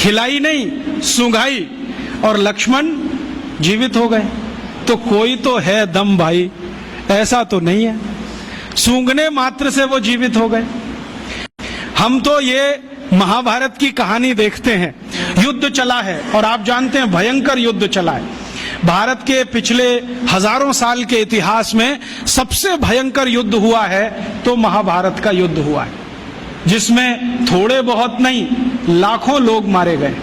खिलाई नहीं, सूंघाई और लक्ष्मण जीवित हो गए। तो कोई तो है दम भाई, ऐसा तो नहीं है सूंघने मात्र से वो जीवित हो गए। हम तो ये महाभारत की कहानी देखते हैं, युद्ध चला है और आप जानते हैं भयंकर युद्ध चला है। भारत के पिछले हजारों साल के इतिहास में सबसे भयंकर युद्ध हुआ है तो महाभारत का युद्ध हुआ है, जिसमें थोड़े बहुत नहीं लाखों लोग मारे गए।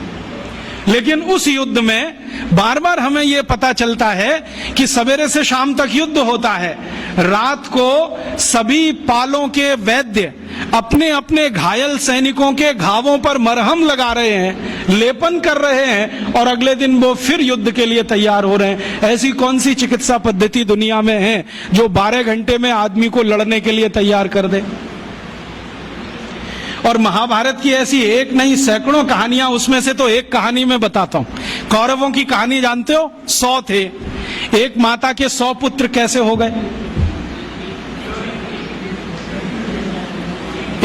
लेकिन उस युद्ध में बार बार हमें यह पता चलता है कि सवेरे से शाम तक युद्ध होता है, रात को सभी पालों के वैद्य अपने अपने घायल सैनिकों के घावों पर मरहम लगा रहे हैं, लेपन कर रहे हैं और अगले दिन वो फिर युद्ध के लिए तैयार हो रहे हैं। ऐसी कौन सी चिकित्सा पद्धति दुनिया में है जो 12 घंटे में आदमी को लड़ने के लिए तैयार कर दे? और महाभारत की ऐसी एक नहीं सैकड़ों कहानियां, उसमें से तो एक कहानी मैं बताता हूं। कौरवों की कहानी जानते हो? 100 थे। एक माता के 100 पुत्र कैसे हो गए?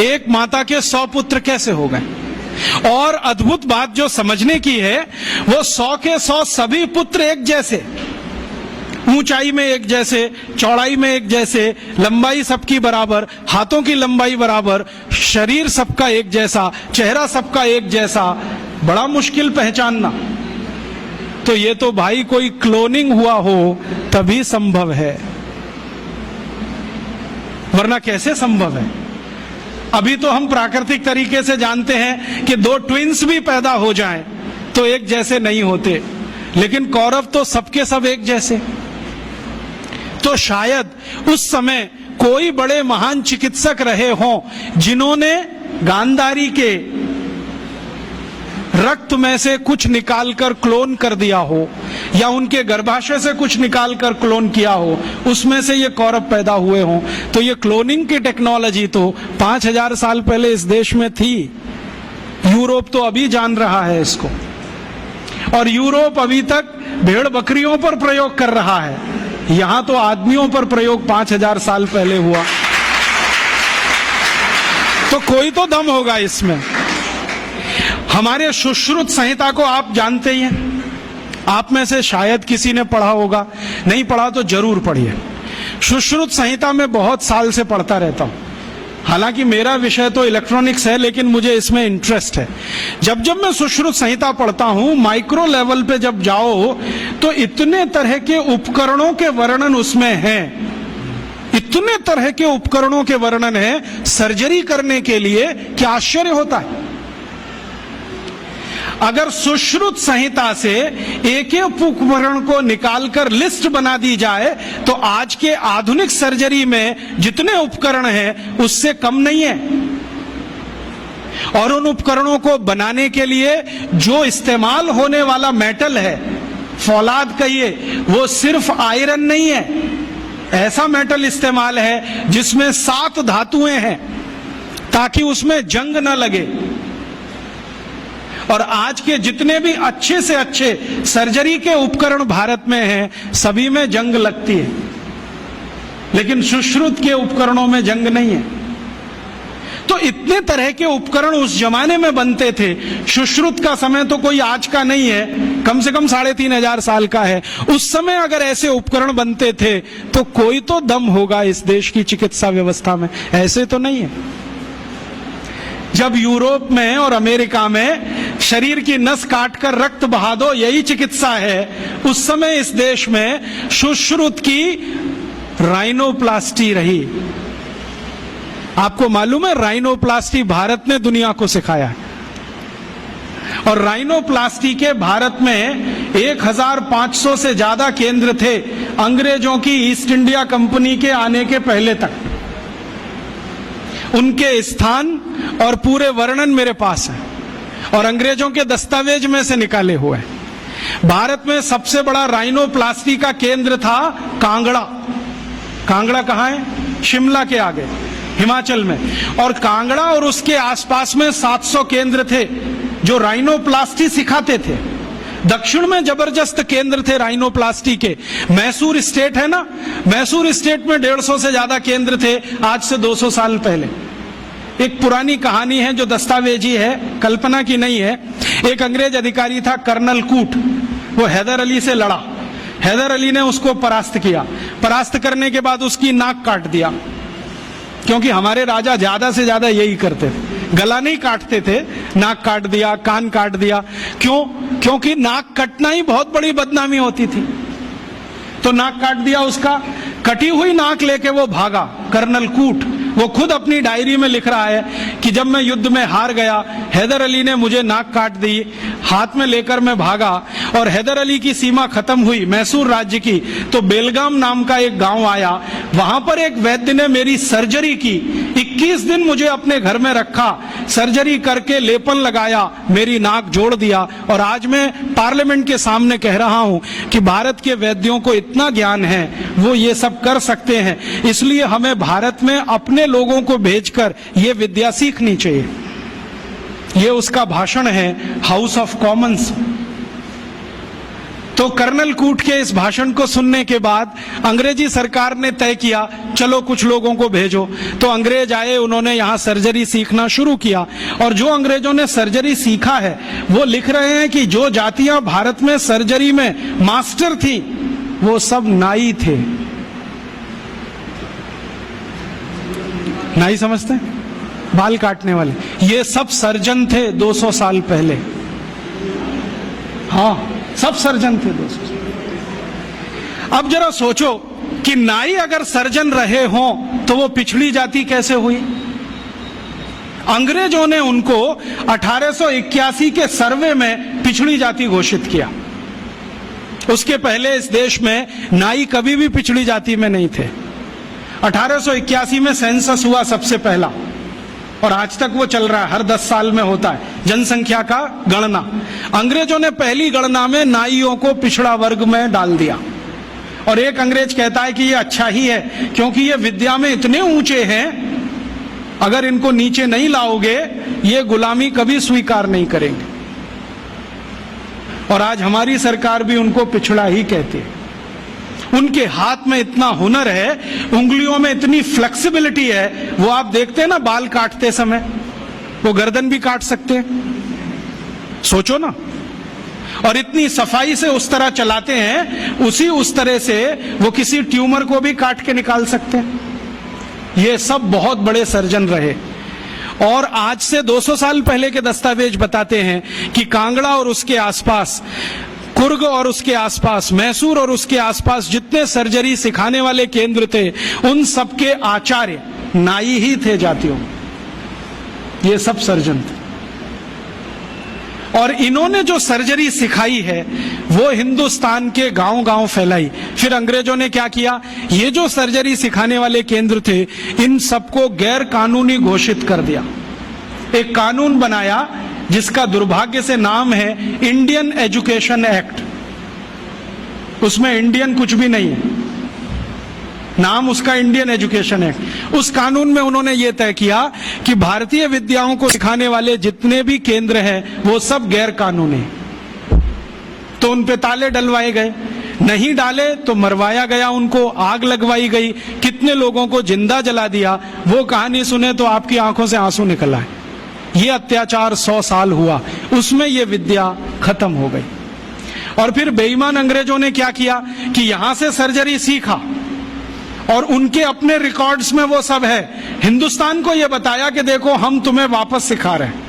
एक माता के 100 पुत्र कैसे हो गए? और अद्भुत बात जो समझने की है, वो 100 के 100 सभी पुत्र एक जैसे, ऊंचाई में एक जैसे, चौड़ाई में एक जैसे, लंबाई सबकी बराबर, हाथों की लंबाई बराबर, शरीर सबका एक जैसा, चेहरा सबका एक जैसा। बड़ा मुश्किल पहचानना। तो ये तो भाई कोई क्लोनिंग हुआ हो तभी संभव है, वरना कैसे संभव है? अभी तो हम प्राकृतिक तरीके से जानते हैं कि 2 ट्विंस भी पैदा हो जाएं तो एक जैसे नहीं होते, लेकिन कौरव तो सबके सब एक जैसे। तो शायद उस समय कोई बड़े महान चिकित्सक रहे हों जिन्होंने गांधारी के रक्त में से कुछ निकालकर क्लोन कर दिया हो, या उनके गर्भाशय से कुछ निकालकर क्लोन किया हो, उसमें से ये कौरव पैदा हुए हों। तो ये क्लोनिंग की टेक्नोलॉजी तो 5000 साल पहले इस देश में थी। यूरोप तो अभी जान रहा है इसको, और यूरोप अभी तक भेड़ बकरियों पर प्रयोग कर रहा है। यहां तो आदमियों पर प्रयोग 5000 साल पहले हुआ। तो कोई तो दम होगा इसमें। हमारे सुश्रुत संहिता को आप जानते ही हैं, आप में से शायद किसी ने पढ़ा होगा, नहीं पढ़ा तो जरूर पढ़िए। सुश्रुत संहिता में बहुत साल से पढ़ता रहता हूं। हालांकि मेरा विषय तो इलेक्ट्रॉनिक्स है, लेकिन मुझे इसमें इंटरेस्ट है। जब जब मैं सुश्रुत संहिता पढ़ता हूं, माइक्रो लेवल पे जब जाओ तो इतने तरह के उपकरणों के वर्णन उसमें हैं, इतने तरह के उपकरणों के वर्णन है सर्जरी करने के लिए, क्या आश्चर्य होता है। अगर सुश्रुत संहिता से एक एक उपकरण को निकालकर लिस्ट बना दी जाए तो आज के आधुनिक सर्जरी में जितने उपकरण हैं उससे कम नहीं है। और उन उपकरणों को बनाने के लिए जो इस्तेमाल होने वाला मेटल है, फौलाद कहिए, वो सिर्फ आयरन नहीं है, ऐसा मेटल इस्तेमाल है जिसमें 7 धातुएं हैं ताकि उसमें जंग न लगे। और आज के जितने भी अच्छे से अच्छे सर्जरी के उपकरण भारत में हैं, सभी में जंग लगती है, लेकिन सुश्रुत के उपकरणों में जंग नहीं है। तो इतने तरह के उपकरण उस जमाने में बनते थे। सुश्रुत का समय तो कोई आज का नहीं है, कम से कम 3500 साल का है। उस समय अगर ऐसे उपकरण बनते थे तो कोई तो दम होगा इस देश की चिकित्सा व्यवस्था में, ऐसे तो नहीं है। जब यूरोप में और अमेरिका में शरीर की नस काटकर रक्त बहा दो, यही चिकित्सा है, उस समय इस देश में सुश्रुत की राइनोप्लास्टी रही। आपको मालूम है, राइनोप्लास्टी भारत ने दुनिया को सिखाया है। और राइनोप्लास्टी के भारत में 1500 से ज्यादा केंद्र थे अंग्रेजों की ईस्ट इंडिया कंपनी के आने के पहले तक। उनके स्थान और पूरे वर्णन मेरे पास है और अंग्रेजों के दस्तावेज में से निकाले हुए हैं। भारत में सबसे बड़ा राइनोप्लास्टी का केंद्र था कांगड़ा। कांगड़ा कहाँ है? शिमला के आगे, हिमाचल में। और कांगड़ा और उसके आसपास में 700 केंद्र थे जो राइनोप्लास्टी सिखाते थे। दक्षिण में जबरदस्त केंद्र थे राइनोप्लास्टी के। मैसूर स्टेट है ना, मैसूर स्टेट में 150 से ज्यादा केंद्र थे आज से 200 साल पहले। एक पुरानी कहानी है जो दस्तावेजी है, कल्पना की नहीं है। एक अंग्रेज अधिकारी था कर्नल कूट, वो हैदर अली से लड़ा। हैदर अली ने उसको परास्त किया। परास्त करने के बाद उसकी नाक काट दिया, क्योंकि हमारे राजा ज्यादा से ज्यादा यही करते थे, गला नहीं काटते थे, नाक काट दिया, कान काट दिया। क्यों? क्योंकि नाक कटना ही बहुत बड़ी बदनामी होती थी। तो नाक काट दिया उसका। कटी हुई नाक लेके वो भागा कर्नल कूट। वो खुद अपनी डायरी में लिख रहा है कि जब मैं युद्ध में हार गया, हैदर अली ने मुझे नाक काट दी, हाथ में लेकर मैं भागा, और हैदर अली की सीमा खत्म हुई मैसूर राज्य की, तो बेलगाम नाम का एक गांव आया। वहां पर एक वैद्य ने मेरी सर्जरी की। 21 दिन मुझे अपने घर में रखा, सर्जरी करके लेपन लगाया, मेरी नाक जोड़ दिया। और आज मैं पार्लियामेंट के सामने कह रहा हूं कि भारत के वैद्यों को इतना ज्ञान है, वो ये सब कर सकते हैं। इसलिए हमें भारत में अपने लोगों को भेजकर ये विद्या सीखनी चाहिए। ये उसका भाषण है हाउस ऑफ कॉमन्स। तो कर्नल कूट के इस भाषण को सुनने के बाद अंग्रेजी सरकार ने तय किया, चलो कुछ लोगों को भेजो। तो अंग्रेज आए, उन्होंने यहां सर्जरी सीखना शुरू किया। और जो अंग्रेजों ने सर्जरी सीखा है, वो लिख रहे हैं कि जो जातियां भारत में सर्जरी में मास्टर थी, वो सब नाई थे। नाई समझते हैं? बाल काटने वाले, ये सब सर्जन थे 200 साल पहले। हाँ, सब सर्जन थे 200 साल। अब जरा सोचो कि नाई अगर सर्जन रहे हों तो वो पिछड़ी जाति कैसे हुई? अंग्रेजों ने उनको 1881 के सर्वे में पिछड़ी जाति घोषित किया। उसके पहले इस देश में नाई कभी भी पिछड़ी जाति में नहीं थे। 1881 में सेंसस हुआ सबसे पहला, और आज तक वो चल रहा है, हर 10 साल में होता है जनसंख्या का गणना। अंग्रेजों ने पहली गणना में नाइयों को पिछड़ा वर्ग में डाल दिया। और एक अंग्रेज कहता है कि ये अच्छा ही है, क्योंकि ये विद्या में इतने ऊंचे हैं, अगर इनको नीचे नहीं लाओगे ये गुलामी कभी स्वीकार नहीं करेंगे। और आज हमारी सरकार भी उनको पिछड़ा ही कहती है। उनके हाथ में इतना हुनर है, उंगलियों में इतनी फ्लेक्सिबिलिटी है। वो आप देखते हैं ना, बाल काटते समय वो गर्दन भी काट सकते हैं, सोचो ना। और इतनी सफाई से उस तरह चलाते हैं, उस तरह से वो किसी ट्यूमर को भी काट के निकाल सकते हैं। ये सब बहुत बड़े सर्जन रहे। और आज से 200 साल पहले के दस्तावेज बताते हैं कि कांगड़ा और उसके आसपास, कुर्ग और उसके आसपास, मैसूर और उसके आसपास जितने सर्जरी सिखाने वाले केंद्र थे, उन सबके आचार्य नाई ही थे जातियों। ये सब सर्जन थे। और इन्होंने जो सर्जरी सिखाई है वो हिंदुस्तान के गांव-गांव फैलाई। फिर अंग्रेजों ने क्या किया, ये जो सर्जरी सिखाने वाले केंद्र थे, इन सबको गैर कानूनी घोषित कर दिया। एक कानून बनाया जिसका दुर्भाग्य से नाम है इंडियन एजुकेशन एक्ट। उसमें इंडियन कुछ भी नहीं है, नाम उसका इंडियन एजुकेशन एक्ट। उस कानून में उन्होंने ये तय किया कि भारतीय विद्याओं को सिखाने वाले जितने भी केंद्र हैं वो सब गैर कानूनी। तो उन पे ताले डलवाए गए, नहीं डाले तो मरवाया गया, उनको आग लगवाई गई, कितने लोगों को जिंदा जला दिया। वो कहानी सुने तो आपकी आंखों से आंसू निकल आए। ये अत्याचार 100 साल हुआ, उसमें ये विद्या खत्म हो गई। और फिर बेईमान अंग्रेजों ने क्या किया कि यहां से सर्जरी सीखा और उनके अपने रिकॉर्ड्स में वो सब है। हिंदुस्तान को ये बताया कि देखो हम तुम्हें वापस सिखा रहे हैं।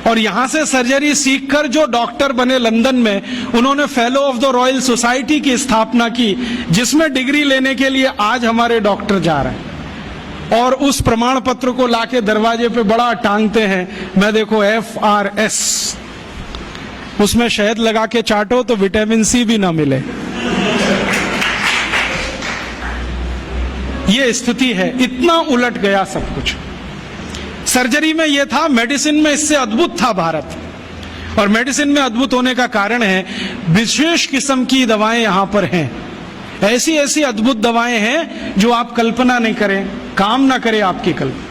और यहां से सर्जरी सीखकर जो डॉक्टर बने लंदन में, उन्होंने fellow of the royal society की स्थापना की, जिसमें डिग्री लेने के लिए आज हमारे डॉक्टर जा रहे हैं। और उस प्रमाण पत्र को लाके दरवाजे पे बड़ा टांगते हैं। मैं देखो FRS, उसमें शहद लगा के चाटो तो विटामिन C भी ना मिले। ये स्थिति है, इतना उलट गया सब कुछ। सर्जरी में ये था, मेडिसिन में इससे अद्भुत था भारत। और मेडिसिन में अद्भुत होने का कारण है विशेष किस्म की दवाएं यहां पर हैं। ऐसी ऐसी अद्भुत दवाएं हैं जो आप कल्पना नहीं करें, काम ना करे आपकी कल्पना।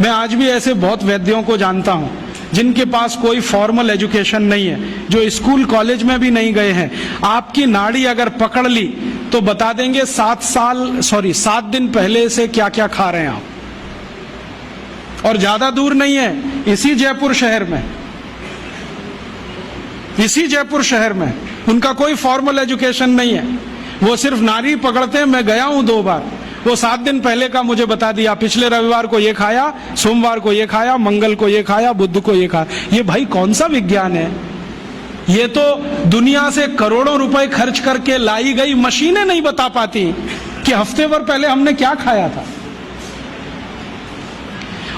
मैं आज भी ऐसे बहुत वैद्यों को जानता हूं जिनके पास कोई फॉर्मल एजुकेशन नहीं है, जो स्कूल कॉलेज में भी नहीं गए हैं। आपकी नाड़ी अगर पकड़ ली तो बता देंगे 7 दिन पहले से क्या क्या खा रहे हैं आप। और ज्यादा दूर नहीं है, इसी जयपुर शहर में, इसी जयपुर शहर में। उनका कोई फॉर्मल एजुकेशन नहीं है, वो सिर्फ नारी पकड़ते हैं। मैं गया हूं 2 बार, वो 7 दिन पहले का मुझे बता दिया, पिछले रविवार को ये खाया, सोमवार को ये खाया, मंगल को ये खाया, बुध को ये खाया। ये भाई कौन सा विज्ञान है? ये तो दुनिया से करोड़ों रुपए खर्च करके लाई गई मशीनें नहीं बता पाती कि हफ्ते भर पहले हमने क्या खाया था।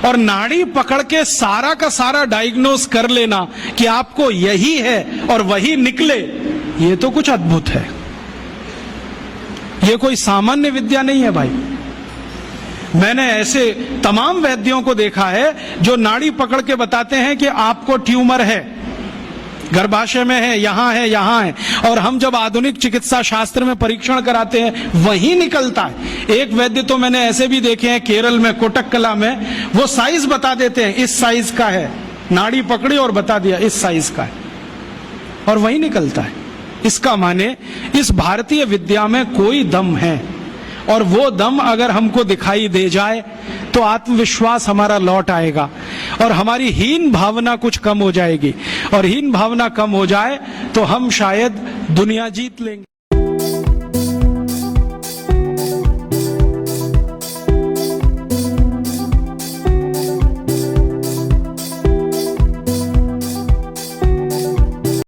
और नाड़ी पकड़ के सारा का सारा डायग्नोस कर लेना कि आपको यही है और वही निकले, ये तो कुछ अद्भुत है। ये कोई सामान्य विद्या नहीं है भाई। मैंने ऐसे तमाम वैद्यों को देखा है जो नाड़ी पकड़ के बताते हैं कि आपको ट्यूमर है, गर्भाशय में है, यहां है। और हम जब आधुनिक चिकित्सा शास्त्र में परीक्षण कराते हैं वही निकलता है। एक वैद्य तो मैंने ऐसे भी देखे हैं केरल में, कोटक्कला में, वो साइज बता देते हैं, इस साइज का है, नाड़ी पकड़ी और बता दिया इस साइज का है, और वही निकलता है। इसका माने इस भारतीय विद्या में कोई दम है, और वो दम अगर हमको दिखाई दे जाए तो आत्मविश्वास हमारा लौट आएगा और हमारी हीन भावना कुछ कम हो जाएगी। और हीन भावना कम हो जाए तो हम शायद दुनिया जीत लेंगे।